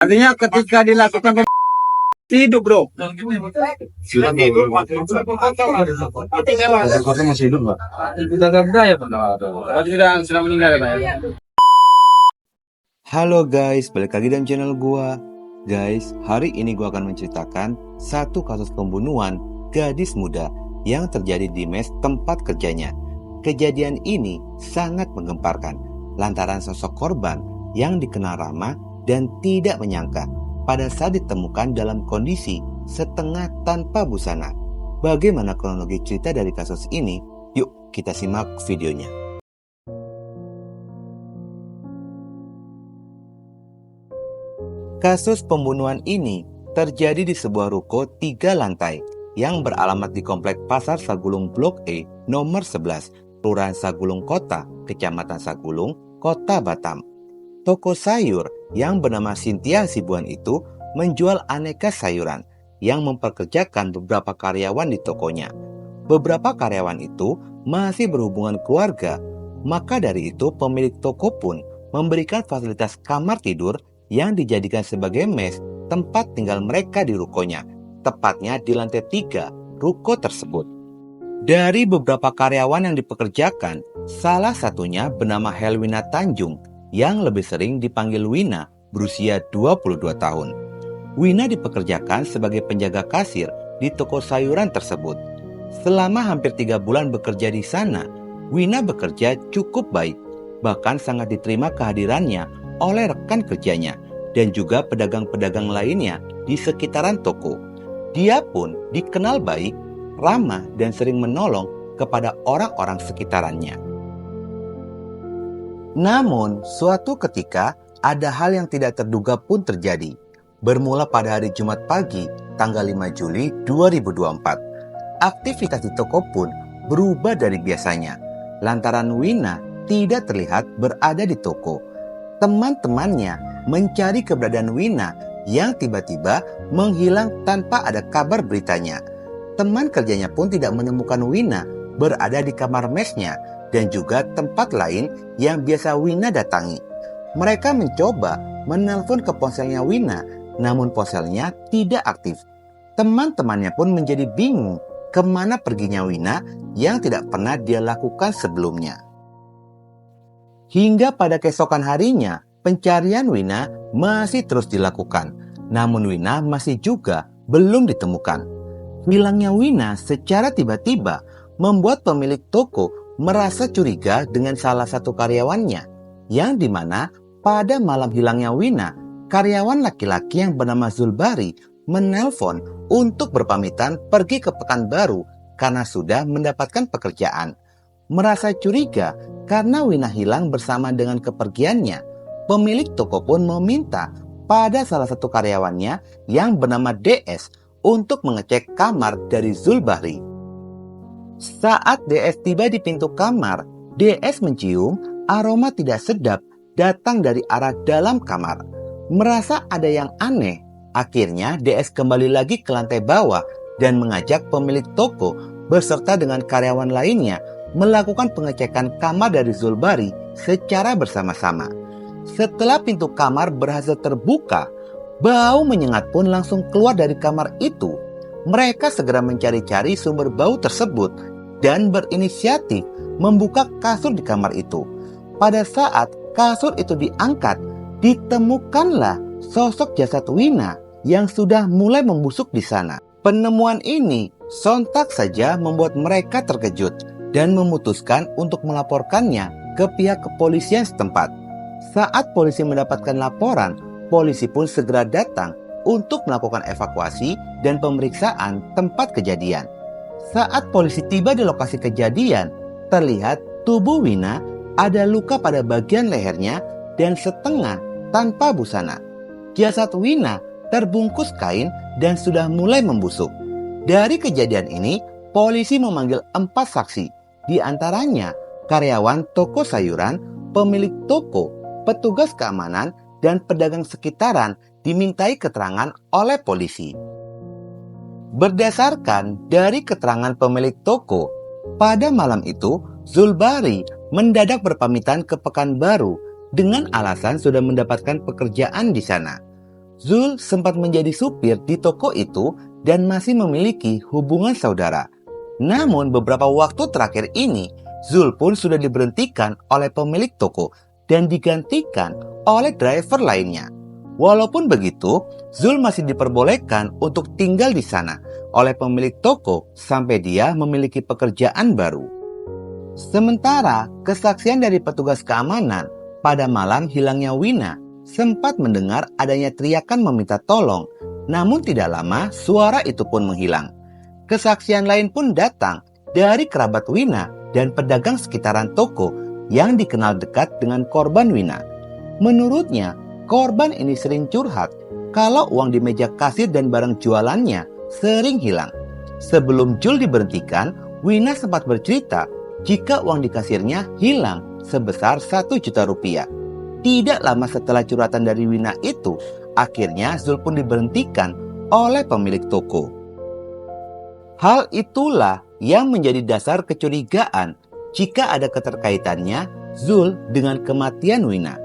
Artinya ketika dilakukan hidup bro. Masih hidup, Pak. Sudah ada ya Pak? Sudah meninggal ya Pak ya? Halo guys, balik lagi dalam channel gua. Guys, hari ini gua akan menceritakan satu kasus pembunuhan gadis muda yang terjadi di mes tempat kerjanya. Kejadian ini sangat menggemparkan lantaran sosok korban yang dikenal ramah dan tidak menyangka pada saat ditemukan dalam kondisi setengah tanpa busana. Bagaimana kronologi cerita dari kasus ini? Yuk kita simak videonya. Kasus pembunuhan ini terjadi di sebuah ruko 3 lantai yang beralamat di Komplek Pasar Sagulung Blok E nomor 11, Kelurahan Sagulung Kota, Kecamatan Sagulung, Kota Batam. Toko sayur yang bernama Cynthia Hasibuan itu menjual aneka sayuran yang mempekerjakan beberapa karyawan di tokonya. Beberapa karyawan itu masih berhubungan keluarga, maka dari itu pemilik toko pun memberikan fasilitas kamar tidur yang dijadikan sebagai mes tempat tinggal mereka di rukonya, tepatnya di lantai 3 ruko tersebut. Dari beberapa karyawan yang dipekerjakan, salah satunya bernama Helwina Tanjung yang lebih sering dipanggil Wina, berusia 22 tahun. Wina dipekerjakan sebagai penjaga kasir di toko sayuran tersebut. Selama hampir 3 bulan bekerja di sana, Wina bekerja cukup baik, bahkan sangat diterima kehadirannya oleh rekan kerjanya dan juga pedagang-pedagang lainnya di sekitaran toko. Dia pun dikenal baik, ramah, dan sering menolong kepada orang-orang sekitarannya. Namun, suatu ketika ada hal yang tidak terduga pun terjadi. Bermula pada hari Jumat pagi, tanggal 5 Juli 2024. Aktivitas di toko pun berubah dari biasanya, lantaran Wina tidak terlihat berada di toko. Teman-temannya mencari keberadaan Wina yang tiba-tiba menghilang tanpa ada kabar beritanya. Teman kerjanya pun tidak menemukan Wina berada di kamar mesnya dan juga tempat lain yang biasa Wina datangi. Mereka mencoba menelpon ke ponselnya Wina, namun ponselnya tidak aktif. Teman-temannya pun menjadi bingung kemana perginya Wina yang tidak pernah dia lakukan sebelumnya. Hingga pada keesokan harinya, pencarian Wina masih terus dilakukan. Namun Wina masih juga belum ditemukan. Hilangnya Wina secara tiba-tiba membuat pemilik toko merasa curiga dengan salah satu karyawannya. Yang dimana pada malam hilangnya Wina, karyawan laki-laki yang bernama Zulbari menelpon untuk berpamitan pergi ke Pekanbaru karena sudah mendapatkan pekerjaan. Merasa curiga karena Wina hilang bersama dengan kepergiannya, pemilik toko pun meminta pada salah satu karyawannya yang bernama DS untuk mengecek kamar dari Zulbahri. Saat DS tiba di pintu kamar, DS mencium aroma tidak sedap datang dari arah dalam kamar. Merasa ada yang aneh, akhirnya DS kembali lagi ke lantai bawah dan mengajak pemilik toko beserta dengan karyawan lainnya melakukan pengecekan kamar dari Zulbari secara bersama-sama. Setelah pintu kamar berhasil terbuka, bau menyengat pun langsung keluar dari kamar itu. Mereka segera mencari-cari sumber bau tersebut dan berinisiatif membuka kasur di kamar itu. Pada saat kasur itu diangkat, ditemukanlah sosok jasad Wina yang sudah mulai membusuk di sana. Penemuan ini sontak saja membuat mereka terkejut dan memutuskan untuk melaporkannya ke pihak kepolisian setempat. Saat polisi mendapatkan laporan, polisi pun segera datang untuk melakukan evakuasi dan pemeriksaan tempat kejadian. Saat polisi tiba di lokasi kejadian, terlihat tubuh Wina ada luka pada bagian lehernya dan setengah tanpa busana. Jasad Wina terbungkus kain dan sudah mulai membusuk. Dari kejadian ini, polisi memanggil 4 saksi, di antaranya karyawan toko sayuran, pemilik toko, petugas keamanan, dan pedagang sekitaran dimintai keterangan oleh polisi. Berdasarkan dari keterangan pemilik toko, pada malam itu Zulbari mendadak berpamitan ke Pekanbaru dengan alasan sudah mendapatkan pekerjaan di sana. Zul sempat menjadi supir di toko itu dan masih memiliki hubungan saudara. Namun beberapa waktu terakhir ini, Zul pun sudah diberhentikan oleh pemilik toko dan digantikan oleh driver lainnya. Walaupun begitu, Zul masih diperbolehkan untuk tinggal di sana oleh pemilik toko sampai dia memiliki pekerjaan baru. Sementara kesaksian dari petugas keamanan pada malam hilangnya Wina sempat mendengar adanya teriakan meminta tolong, namun tidak lama suara itu pun menghilang. Kesaksian lain pun datang dari kerabat Wina dan pedagang sekitaran toko yang dikenal dekat dengan korban Wina. Menurutnya, korban ini sering curhat kalau uang di meja kasir dan barang jualannya sering hilang. Sebelum Jul diberhentikan, Wina sempat bercerita jika uang di kasirnya hilang sebesar 1 juta rupiah. Tidak lama setelah curhatan dari Wina itu, akhirnya Zul pun diberhentikan oleh pemilik toko. Hal itulah yang menjadi dasar kecurigaan jika ada keterkaitannya Zul dengan kematian Wina.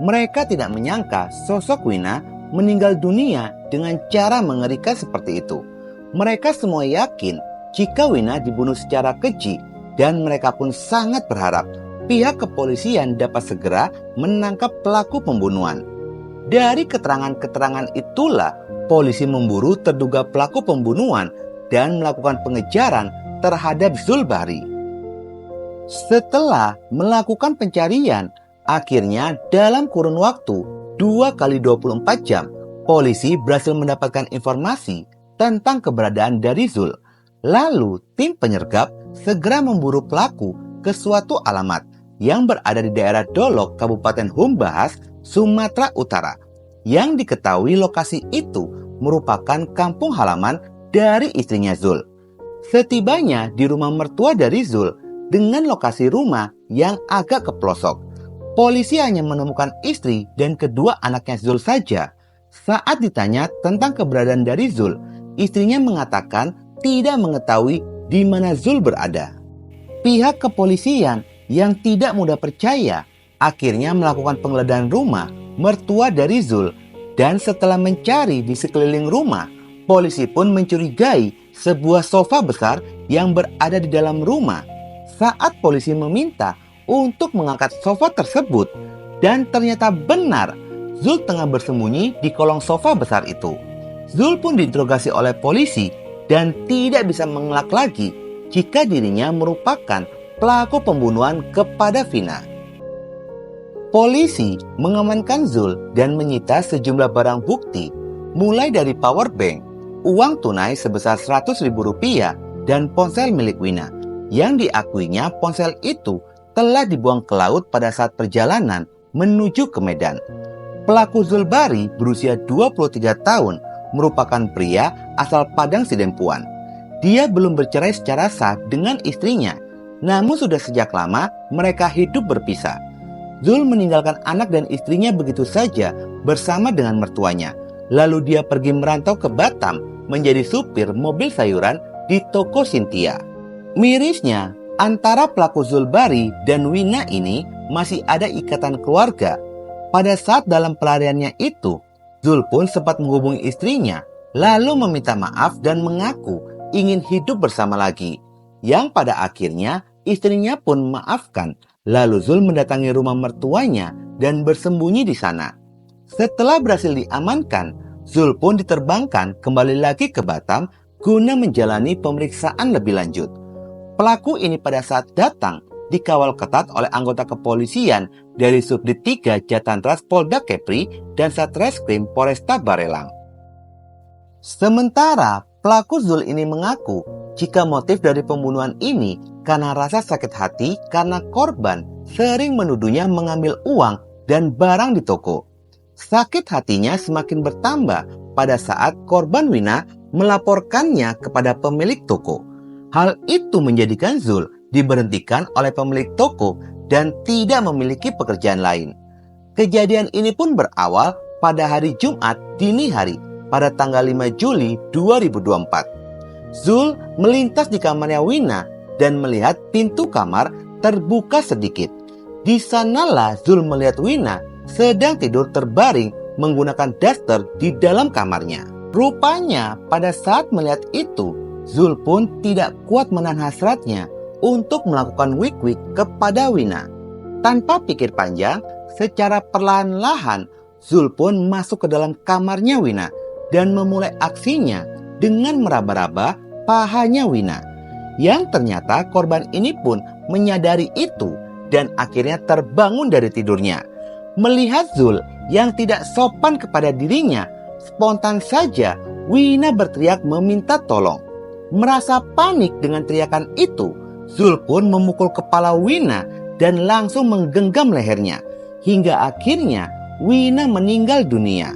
Mereka tidak menyangka sosok Wina meninggal dunia dengan cara mengerikan seperti itu. Mereka semua yakin jika Wina dibunuh secara keji dan mereka pun sangat berharap pihak kepolisian dapat segera menangkap pelaku pembunuhan. Dari keterangan-keterangan itulah polisi memburu terduga pelaku pembunuhan dan melakukan pengejaran terhadap Zul Bahri. Setelah melakukan pencarian, akhirnya dalam kurun waktu 2 kali 24 jam, polisi berhasil mendapatkan informasi tentang keberadaan dari Zul. Lalu tim penyergap segera memburu pelaku ke suatu alamat yang berada di daerah Dolok, Kabupaten Humbahas, Sumatera Utara. Yang diketahui lokasi itu merupakan kampung halaman dari istrinya Zul. Setibanya di rumah mertua dari Zul dengan lokasi rumah yang agak ke pelosok, polisi hanya menemukan istri dan kedua anaknya Zul saja. Saat ditanya tentang keberadaan dari Zul, istrinya mengatakan tidak mengetahui di mana Zul berada. Pihak kepolisian yang tidak mudah percaya akhirnya melakukan penggeledahan rumah mertua dari Zul, dan setelah mencari di sekeliling rumah, polisi pun mencurigai sebuah sofa besar yang berada di dalam rumah. Saat polisi meminta untuk mengangkat sofa tersebut, dan ternyata benar Zul tengah bersembunyi di kolong sofa besar itu. Zul pun diinterogasi oleh polisi dan tidak bisa mengelak lagi jika dirinya merupakan pelaku pembunuhan kepada Vina. Polisi mengamankan Zul dan menyita sejumlah barang bukti, mulai dari power bank, uang tunai sebesar Rp100.000 dan ponsel milik Wina, yang diakuinya ponsel itu telah dibuang ke laut pada saat perjalanan menuju ke Medan. Pelaku Zul Bahri berusia 23 tahun, merupakan pria asal Padang Sidempuan. Dia belum bercerai secara sah dengan istrinya, namun sudah sejak lama mereka hidup berpisah. Zul meninggalkan anak dan istrinya begitu saja bersama dengan mertuanya. Lalu dia pergi merantau ke Batam menjadi supir mobil sayuran di toko Cynthia. Mirisnya, antara pelaku Zul Bahri dan Wina ini masih ada ikatan keluarga. Pada saat dalam pelariannya itu, Zul pun sempat menghubungi istrinya, lalu meminta maaf dan mengaku ingin hidup bersama lagi. Yang pada akhirnya istrinya pun memaafkan. Lalu Zul mendatangi rumah mertuanya dan bersembunyi di sana. Setelah berhasil diamankan, Zul pun diterbangkan kembali lagi ke Batam guna menjalani pemeriksaan lebih lanjut. Pelaku ini pada saat datang dikawal ketat oleh anggota kepolisian dari Subdit 3 Jatantras Polda Kepri dan Satreskrim Polresta Barelang. Sementara pelaku Zul ini mengaku jika motif dari pembunuhan ini karena rasa sakit hati karena korban sering menuduhnya mengambil uang dan barang di toko. Sakit hatinya semakin bertambah pada saat korban Wina melaporkannya kepada pemilik toko. Hal itu menjadikan Zul diberhentikan oleh pemilik toko dan tidak memiliki pekerjaan lain. Kejadian ini pun berawal pada hari Jumat dini hari pada tanggal 5 Juli 2024. Zul melintas di kamarnya Wina dan melihat pintu kamar terbuka sedikit. Di sanalah Zul melihat Wina sedang tidur terbaring menggunakan daster di dalam kamarnya. Rupanya pada saat melihat itu, Zul pun tidak kuat menahan hasratnya untuk melakukan wik-wik kepada Wina. Tanpa pikir panjang, secara perlahan-lahan Zul pun masuk ke dalam kamarnya Wina dan memulai aksinya dengan meraba-raba pahanya Wina. Yang ternyata korban ini pun menyadari itu dan akhirnya terbangun dari tidurnya. Melihat Zul yang tidak sopan kepada dirinya, spontan saja Wina berteriak meminta tolong. Merasa panik dengan teriakan itu, Zul pun memukul kepala Wina dan langsung menggenggam lehernya. Hingga akhirnya Wina meninggal dunia.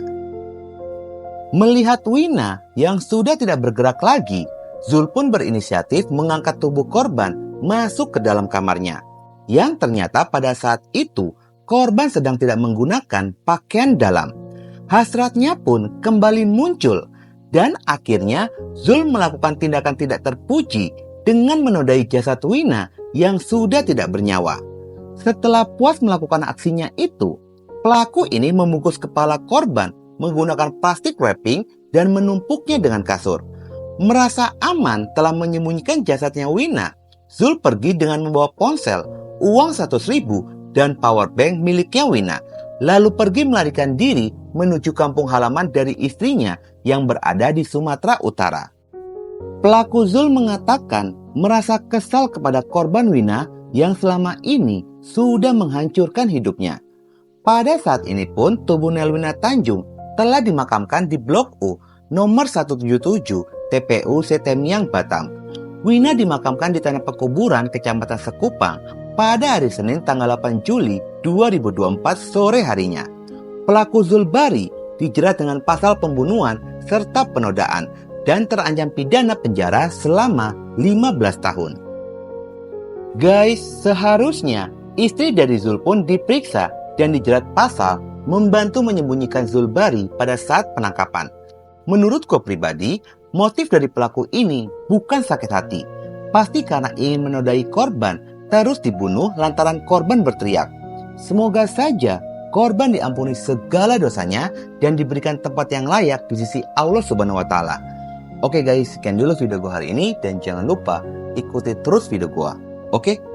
Melihat Wina yang sudah tidak bergerak lagi, Zul pun berinisiatif mengangkat tubuh korban masuk ke dalam kamarnya. Yang ternyata pada saat itu, korban sedang tidak menggunakan pakaian dalam. Hasratnya pun kembali muncul. Dan akhirnya Zul melakukan tindakan tidak terpuji dengan menodai jasad Wina yang sudah tidak bernyawa. Setelah puas melakukan aksinya itu, pelaku ini membungkus kepala korban menggunakan plastik wrapping dan menumpuknya dengan kasur. Merasa aman telah menyembunyikan jasadnya Wina, Zul pergi dengan membawa ponsel, uang 100.000 dan power bank miliknya Wina. Lalu pergi melarikan diri menuju kampung halaman dari istrinya yang berada di Sumatera Utara. Pelaku Zul mengatakan merasa kesal kepada korban Wina yang selama ini sudah menghancurkan hidupnya. Pada saat ini pun tubuh Nelwina Tanjung telah dimakamkan di Blok U nomor 177 TPU Setemiang Batam. Wina dimakamkan di tanah pekuburan Kecamatan Sekupang pada hari Senin tanggal 8 Juli 2024 sore harinya. Pelaku Zulbari dijerat dengan pasal pembunuhan serta penodaan dan terancam pidana penjara selama 15 tahun. Guys, seharusnya istri dari Zul pun diperiksa dan dijerat pasal membantu menyembunyikan Zulbari pada saat penangkapan. Menurutku pribadi, motif dari pelaku ini bukan sakit hati. Pasti karena ingin menodai korban terus dibunuh lantaran korban berteriak. Semoga saja korban diampuni segala dosanya dan diberikan tempat yang layak di sisi Allah Subhanahu wa Ta'ala. Oke guys, sekian dulu video gue hari ini dan jangan lupa ikuti terus video gue. Oke?